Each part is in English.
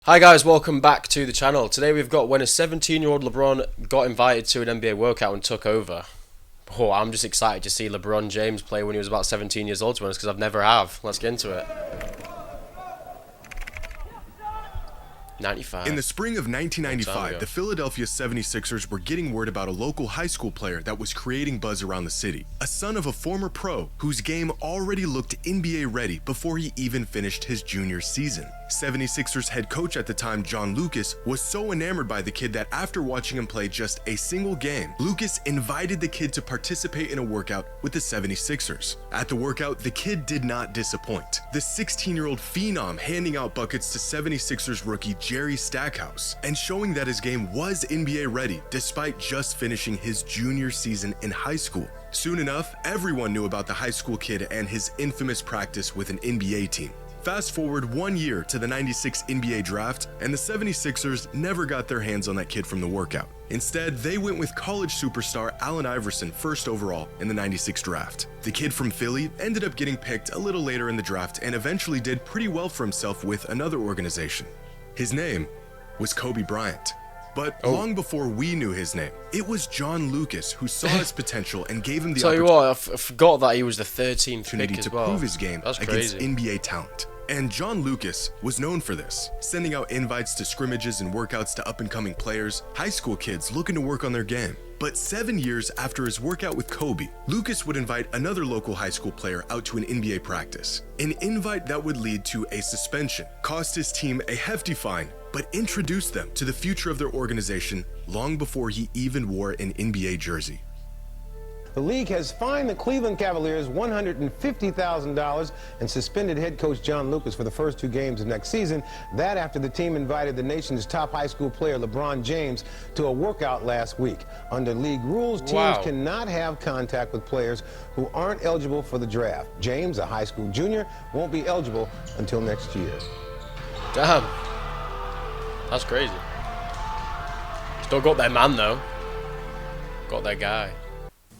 Hi guys, welcome back to the channel. Today we've got when a 17-year-old LeBron got invited to an NBA workout and took over. Oh, I'm just excited to see LeBron James play when he was about 17 years old, to be honest, because I've never have. Let's get into it. 95. In the spring of 1995, the Philadelphia 76ers were getting word about a local high school player that was creating buzz around the city. A son of a former pro whose game already looked NBA ready before he even finished his junior season. 76ers head coach at the time, John Lucas, was so enamored by the kid that after watching him play just a single game, Lucas invited the kid to participate in a workout with the 76ers. At the workout, the kid did not disappoint. The 16-year-old phenom handing out buckets to 76ers rookie Jerry Stackhouse and showing that his game was NBA ready despite just finishing his junior season in high school. Soon enough, everyone knew about the high school kid and his infamous practice with an NBA team. Fast forward 1 year to the 96 NBA draft, and the 76ers never got their hands on that kid from the workout. Instead, they went with college superstar Allen Iverson first overall in the 96 draft. The kid from Philly ended up getting picked a little later in the draft and eventually did pretty well for himself with another organization. His name was Kobe Bryant. But long before we knew his name, it was John Lucas who saw his potential and gave him the Tell you what, I forgot that he was the 13th pick as to well. prove his game against NBA talent. And John Lucas was known for this, sending out invites to scrimmages and workouts to up-and-coming players, high school kids looking to work on their game. But 7 years after his workout with Kobe, Lucas would invite another local high school player out to an NBA practice. An invite that would lead to a suspension, cost his team a hefty fine, but introduced them to the future of their organization long before he even wore an NBA jersey. The league has fined the Cleveland Cavaliers $150,000 and suspended head coach John Lucas for the first 2 games of next season. That after the team invited the nation's top high school player LeBron James to a workout last week. Under league rules, teams cannot have contact with players who aren't eligible for the draft. James, a high school junior, won't be eligible until next year. Damn. That's crazy. Still got their man though. Got their guy.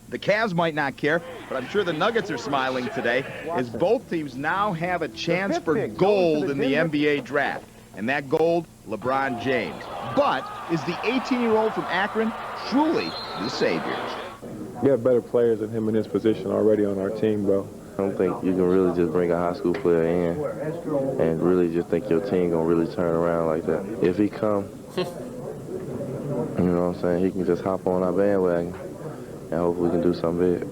The Cavs might not care, but I'm sure the Nuggets are smiling today as both teams now have a chance for gold in the NBA draft. And that gold, LeBron James. But is the 18-year-old from Akron truly the savior? We have better players than him in his position already on our team, bro. I don't think you can really just bring a high school player in and really just think your team gonna really turn around like that. If he come, you know what I'm saying, he can just hop on our bandwagon and hopefully we can do something big.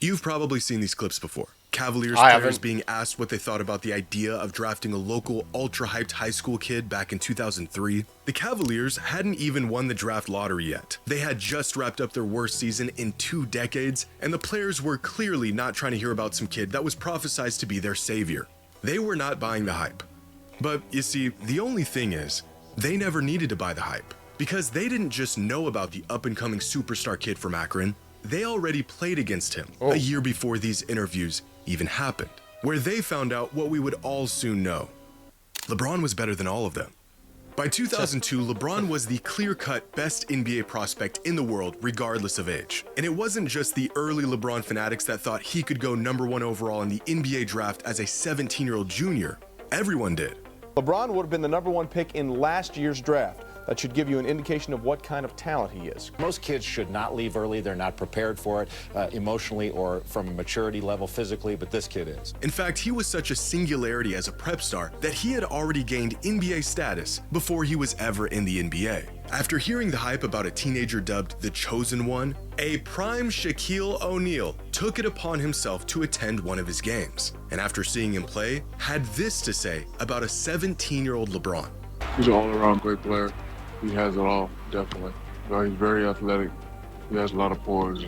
You've probably seen these clips before. Cavaliers players being asked what they thought about the idea of drafting a local ultra-hyped high school kid back in 2003. The Cavaliers hadn't even won the draft lottery yet. They had just wrapped up their worst season in 2 decades, and the players were clearly not trying to hear about some kid that was prophesized to be their savior. They were not buying the hype. But you see, the only thing is, they never needed to buy the hype, because they didn't just know about the up-and-coming superstar kid from Akron. They already played against him a year before these interviews even happened, where they found out what we would all soon know. LeBron was better than all of them. By 2002, LeBron was the clear-cut best NBA prospect in the world, regardless of age. And it wasn't just the early LeBron fanatics that thought he could go #1 overall in the NBA draft as a 17-year-old junior. Everyone did. LeBron would have been the #1 pick in last year's draft. That should give you an indication of what kind of talent he is. Most kids should not leave early. They're not prepared for it emotionally or from a maturity level physically, but this kid is. In fact, he was such a singularity as a prep star that he had already gained NBA status before he was ever in the NBA. After hearing the hype about a teenager dubbed the Chosen One, a prime Shaquille O'Neal took it upon himself to attend one of his games. And after seeing him play, had this to say about a 17-year-old LeBron. He's an all-around great player. He has it all, definitely. He's very athletic. He has a lot of poise.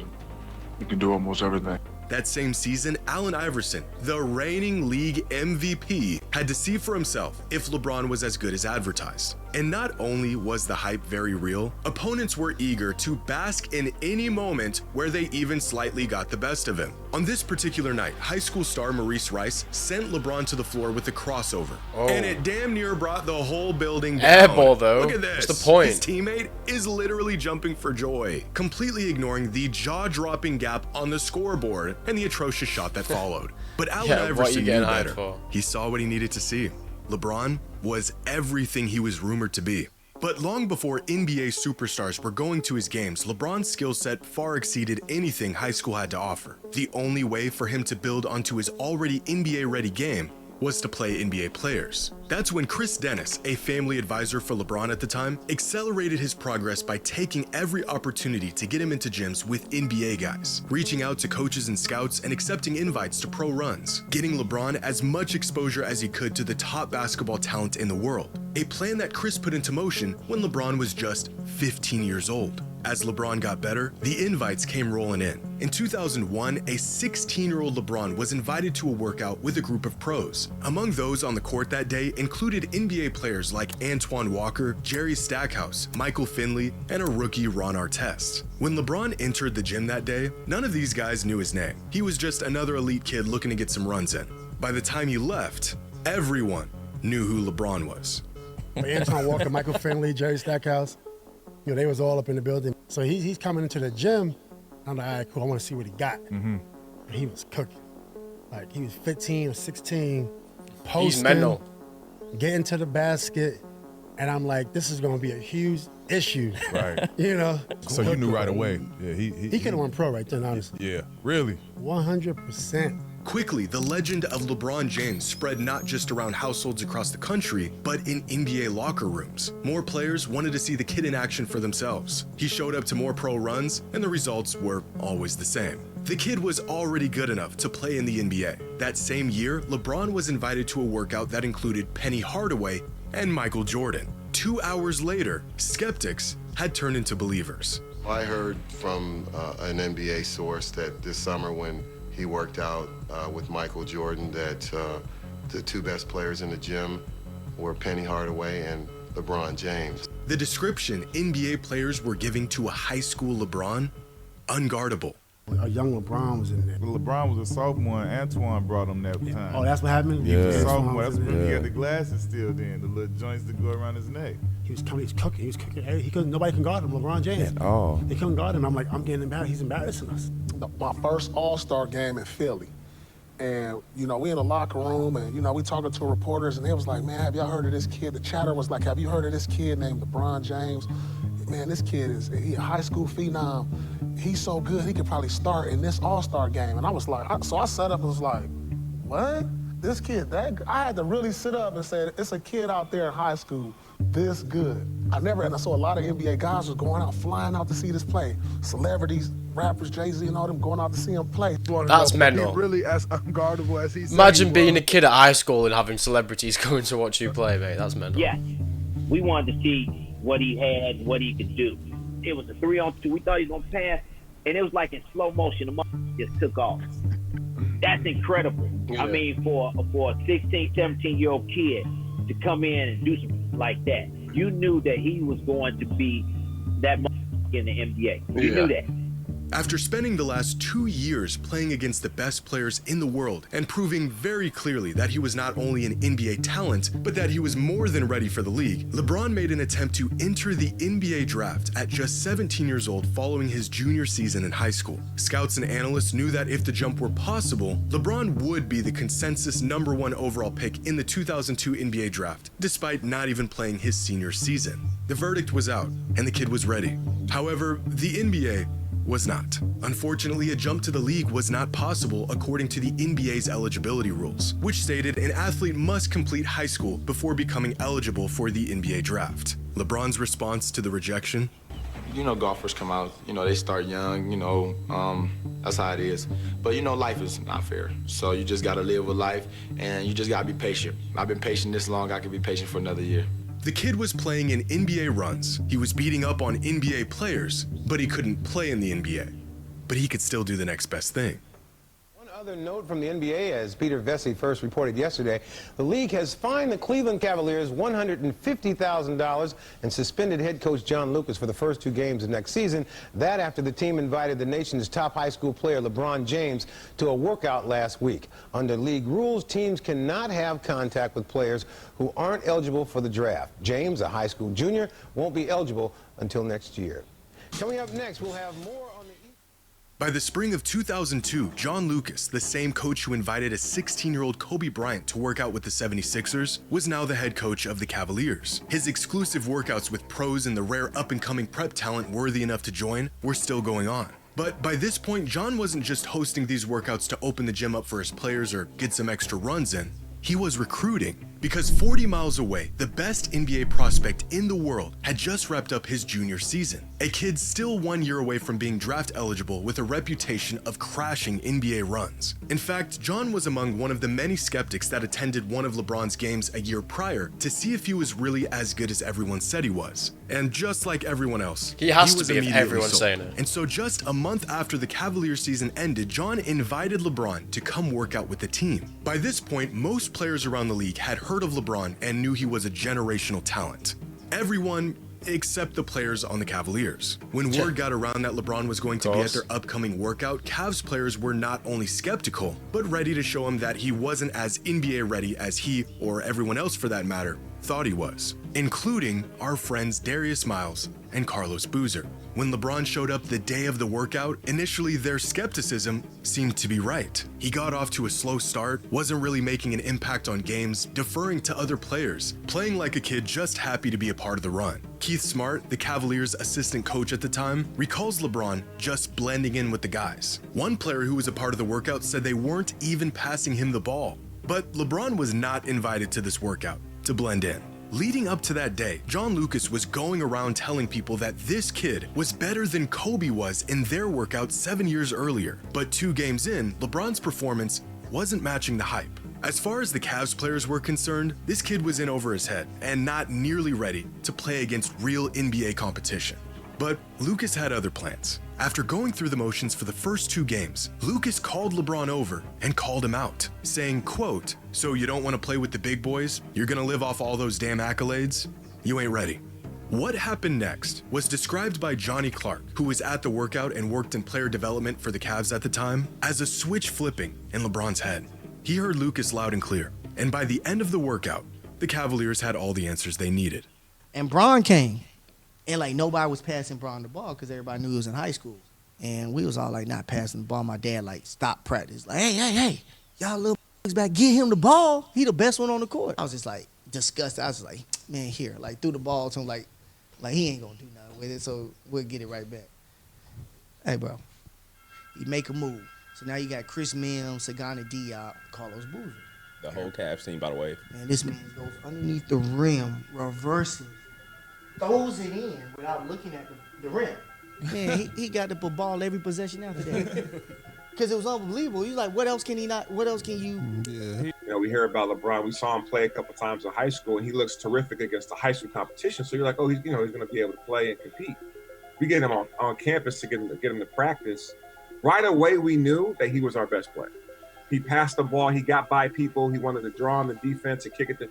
He can do almost everything. That same season, Allen Iverson, the reigning league MVP, had to see for himself if LeBron was as good as advertised. And not only was the hype very real, opponents were eager to bask in any moment where they even slightly got the best of him. On this particular night, high school star Maurice Rice sent LeBron to the floor with a crossover. And it damn near brought the whole building down. Airball though. Look at this. What's the point? His teammate is literally jumping for joy, completely ignoring the jaw-dropping gap on the scoreboard and the atrocious shot that followed. But Allen Iverson knew better. He saw what he needed to see. LeBron was everything he was rumored to be. But long before NBA superstars were going to his games, LeBron's skill set far exceeded anything high school had to offer. The only way for him to build onto his already NBA-ready game was to play NBA players. That's when Chris Dennis, a family advisor for LeBron at the time, accelerated his progress by taking every opportunity to get him into gyms with NBA guys, reaching out to coaches and scouts and accepting invites to pro runs, getting LeBron as much exposure as he could to the top basketball talent in the world. A plan that Chris put into motion when LeBron was just 15 years old. As LeBron got better, the invites came rolling in. In 2001, a 16-year-old LeBron was invited to a workout with a group of pros. Among those on the court that day included NBA players like Antoine Walker, Jerry Stackhouse, Michael Finley, and a rookie Ron Artest. When LeBron entered the gym that day, none of these guys knew his name. He was just another elite kid looking to get some runs in. By the time he left, everyone knew who LeBron was. Antoine Walker, Michael Finley, Jerry Stackhouse, you know, they was all up in the building. So he's coming into the gym. I'm like, all right, cool, I want to see what he got. And he was cooking. Like, he was 15 or 16, posting, he's mental, getting to the basket, and I'm like, this is going to be a huge issue. Right. You know? So you knew right away. Yeah, he could have won pro right then, honestly. Yeah, really? 100%. Quickly, the legend of LeBron James spread not just around households across the country, but in NBA locker rooms. More players wanted to see the kid in action for themselves. He showed up to more pro runs, and the results were always the same. The kid was already good enough to play in the NBA. That same year, LeBron was invited to a workout that included Penny Hardaway and Michael Jordan. 2 hours later, skeptics had turned into believers. I heard from an NBA source that this summer when he worked out with Michael Jordan that the two best players in the gym were Penny Hardaway and LeBron James. The description NBA players were giving to a high school LeBron, unguardable. A young LeBron was in there. LeBron was a sophomore, and Antoine brought him that time. Oh, that's what happened? He was a sophomore. That's when he had the glasses still then, the little joints that go around his neck. He was cooking. He couldn't. Nobody can guard him. LeBron James. Oh. They couldn't guard him. I'm like, I'm getting embarrassed. He's embarrassing us. My first All-Star game in Philly. And, you know, we in the locker room and, you know, we talking to reporters and they was like, man, have y'all heard of this kid? The chatter was like, have you heard of this kid named LeBron James? Man, this kid he a high school phenom. He's so good, he could probably start in this All-Star game. And I was like, so I sat up and was like, what? This kid, I had to really sit up and say, it's a kid out there in high school this good. And I saw a lot of NBA guys was going out, flying out to see this play. Celebrities, rappers, Jay-Z and all them going out to see him play. That's mental. Really as unguardable as he said. Imagine being a kid at high school and having celebrities coming to watch you play, mate. That's mental. Yeah, we wanted to see what he had, what he could do. It was a 3-on-2. We thought he was gonna pass, and it was like in slow motion. The just took off. That's incredible. Yeah. I mean, for a 16, 17-year-old kid to come in and do something like that, you knew that he was going to be that in the NBA. You knew that. After spending the last 2 years playing against the best players in the world and proving very clearly that he was not only an NBA talent, but that he was more than ready for the league, LeBron made an attempt to enter the NBA draft at just 17 years old following his junior season in high school. Scouts and analysts knew that if the jump were possible, LeBron would be the consensus #1 overall pick in the 2002 NBA draft, despite not even playing his senior season. The verdict was out, and the kid was ready. However, the NBA was not. Unfortunately, a jump to the league was not possible according to the NBA's eligibility rules, which stated an athlete must complete high school before becoming eligible for the NBA draft. LeBron's response to the rejection? You know, golfers come out, you know, they start young, you know, that's how it is. But, you know, life is not fair. So you just got to live with life, and you just got to be patient. I've been patient this long, I can be patient for another year. The kid was playing in NBA runs. He was beating up on NBA players, but he couldn't play in the NBA. But he could still do the next best thing. Other note from the NBA, as Peter Vesey first reported yesterday, the league has fined the Cleveland Cavaliers $150,000 and suspended head coach John Lucas for the first 2 games of next season. That after the team invited the nation's top high school player, LeBron James, to a workout last week. Under league rules, teams cannot have contact with players who aren't eligible for the draft. James, a high school junior, won't be eligible until next year. Coming up next, we'll have more on the By the spring of 2002, John Lucas, the same coach who invited a 16-year-old Kobe Bryant to work out with the 76ers, was now the head coach of the Cavaliers. His exclusive workouts with pros and the rare up-and-coming prep talent worthy enough to join were still going on. But by this point, John wasn't just hosting these workouts to open the gym up for his players or get some extra runs in. He was recruiting, because 40 miles away, the best NBA prospect in the world had just wrapped up his junior season. A kid still 1 year away from being draft eligible with a reputation of crashing NBA runs. In fact, John was among one of the many skeptics that attended one of LeBron's games a year prior to see if he was really as good as everyone said he was. And just like everyone else, he was to be if everyone's sold. saying it. And so just a month after the Cavaliers season ended, John invited LeBron to come work out with the team. By this point, most players around the league had heard of LeBron and knew he was a generational talent. Everyone except the players on the Cavaliers. When word got around that LeBron was going to be at their upcoming workout, Cavs players were not only skeptical, but ready to show him that he wasn't as NBA ready as he, or everyone else for that matter, thought he was, including our friends Darius Miles and Carlos Boozer. When LeBron showed up the day of the workout, initially their skepticism seemed to be right. He got off to a slow start, wasn't really making an impact on games, deferring to other players, playing like a kid just happy to be a part of the run. Keith Smart, the Cavaliers' assistant coach at the time, recalls LeBron just blending in with the guys. One player who was a part of the workout said they weren't even passing him the ball. But LeBron was not invited to this workout to blend in. Leading up to that day, John Lucas was going around telling people that this kid was better than Kobe was in their workout 7 years earlier. But 2 games in, LeBron's performance wasn't matching the hype. As far as the Cavs players were concerned, this kid was in over his head and not nearly ready to play against real NBA competition. But Lucas had other plans. After going through the motions for the first 2 games, Lucas called LeBron over and called him out, saying, quote, "So you don't want to play with the big boys? You're gonna live off all those damn accolades? You ain't ready." What happened next was described by Johnny Clark, who was at the workout and worked in player development for the Cavs at the time, as a switch flipping in LeBron's head. He heard Lucas loud and clear, and by the end of the workout, the Cavaliers had all the answers they needed. And Bron came. And, like, nobody was passing Bron the ball because everybody knew he was in high school. And we was all, like, not passing the ball. My dad, like, stopped practice. Like, hey, y'all little back, get him the ball. He the best one on the court. I was just, like, disgusted. I was like, man, here. Like, threw the ball to him, like he ain't going to do nothing with it, so we'll get it right back. Hey, bro, you make a move. So now you got Chris Mims, Sagana Diop, Carlos Boozer. The whole Cavs team, by the way. Man, this man goes underneath the rim, reverses, throws it in without looking at the rim. Man, he got to put ball every possession after that. Because it was unbelievable. He's like, what else can you? You know, we hear about LeBron. We saw him play a couple times in high school, and he looks terrific against the high school competition. So you're like, oh, he's going to be able to play and compete. We get him on campus to get him to practice. Right away, we knew that he was our best player. He passed the ball. He got by people. He wanted to draw on the defense and kick it.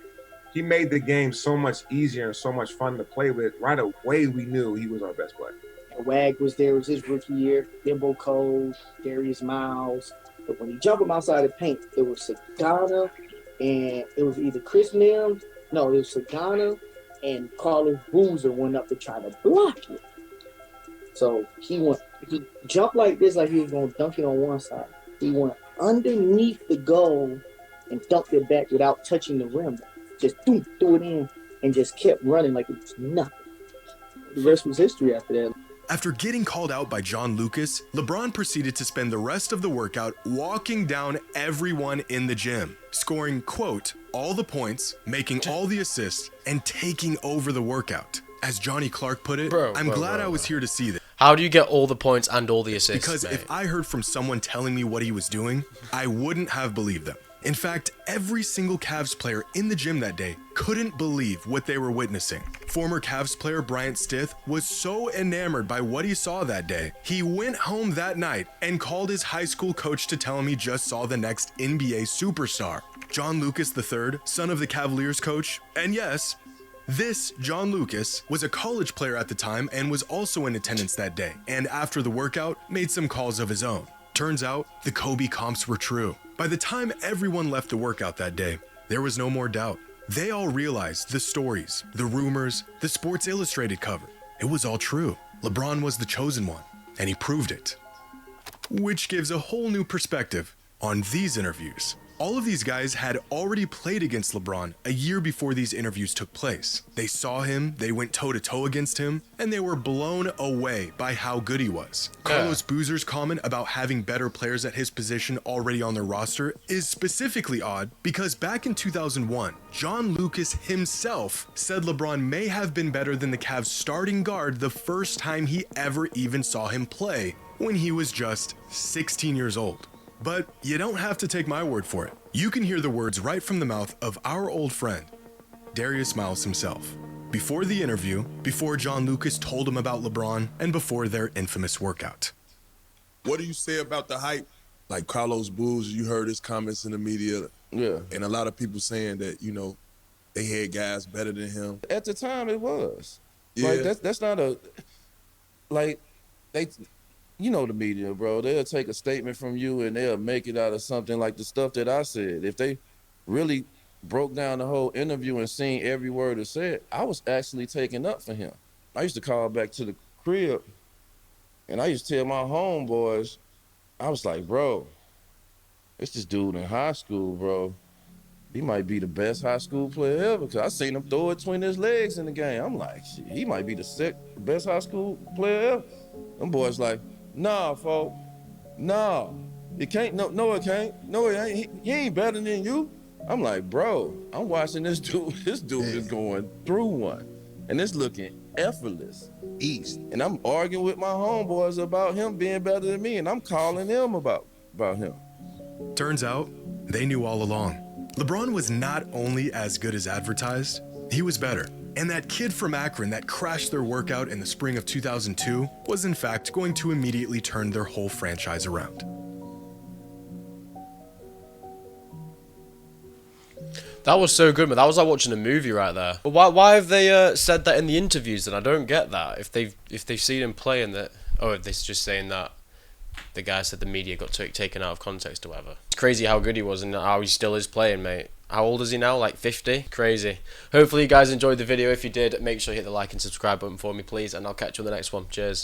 He made the game so much easier and so much fun to play with. Right away, we knew he was our best player. Wag was there. It was his rookie year. Dimbo Cole, Darius Miles. But when he jumped him outside the paint, it was Sagana and it was either Chris Mims. No, it was Sagana and Carlos Boozer went up to try to block it. So he jumped like this, like he was going to dunk it on one side. He went underneath the goal and dunked it back without touching the rim. Just threw it in and just kept running like it was nothing. The rest was history after that. After getting called out by John Lucas, LeBron proceeded to spend the rest of the workout walking down everyone in the gym, scoring, quote, all the points, making all the assists, and taking over the workout. As Johnny Clark put it, I'm glad I was here to see this. How do you get all the points and all the assists, Because if I heard from someone telling me what he was doing, I wouldn't have believed them. In fact, every single Cavs player in the gym that day couldn't believe what they were witnessing. Former Cavs player Bryant Stith was so enamored by what he saw that day, he went home that night and called his high school coach to tell him he just saw the next NBA superstar. John Lucas III, son of the Cavaliers coach, and yes, this John Lucas was a college player at the time and was also in attendance that day, and after the workout, made some calls of his own. Turns out, the Kobe comps were true. By the time everyone left the workout that day, there was no more doubt. They all realized the stories, the rumors, the Sports Illustrated cover. It was all true. LeBron was the chosen one, and he proved it. which gives a whole new perspective on these interviews. All of these guys had already played against LeBron a year before these interviews took place. They saw him, they went toe-to-toe against him, and they were blown away by how good he was. Carlos Boozer's comment about having better players at his position already on their roster is specifically odd because back in 2001, John Lucas himself said LeBron may have been better than the Cavs starting guard the first time he ever even saw him play, when he was just 16 years old. But you don't have to take my word for it. You can hear the words right from the mouth of our old friend, Darius Miles himself. Before the interview, before John Lucas told him about LeBron, and before their infamous workout. What do you say about the hype? Like Carlos Boozer, you heard his comments in the media. Yeah. And a lot of people saying that, you know, they had guys better than him. At the time, it was. Yeah. Like, that's not a... Like, they... You know the media, bro. They'll take a statement from you and they'll make it out of something like the stuff that I said. If they really broke down the whole interview and seen every word it said, I was actually taking up for him. I used to call back to the crib and I used to tell my homeboys, I was like, bro, it's this dude in high school, bro. He might be the best high school player ever because I seen him throw it between his legs in the game. I'm like, shit, he might be the best high school player ever. Them boys like, nah, folk. Nah. It can't. No, it can't. No, it ain't. He ain't better than you. I'm like, bro, I'm watching this dude. This dude is going through one. And it's looking effortless. Easy. And I'm arguing with my homeboys about him being better than me. And I'm calling them about him. Turns out, they knew all along. LeBron was not only as good as advertised, he was better. And that kid from Akron that crashed their workout in the spring of 2002 was in fact going to immediately turn their whole franchise around. That was so good, man. That was like watching a movie right there. But why have they said that in the interviews? And I don't get that. If they've seen him play and that, oh, if they're just saying that the guy said the media got taken out of context or whatever. It's crazy how good he was and how he still is playing, mate. How old is he now? Like 50? Crazy. Hopefully you guys enjoyed the video. If you did, make sure you hit the like and subscribe button for me, please. And I'll catch you on the next one. Cheers.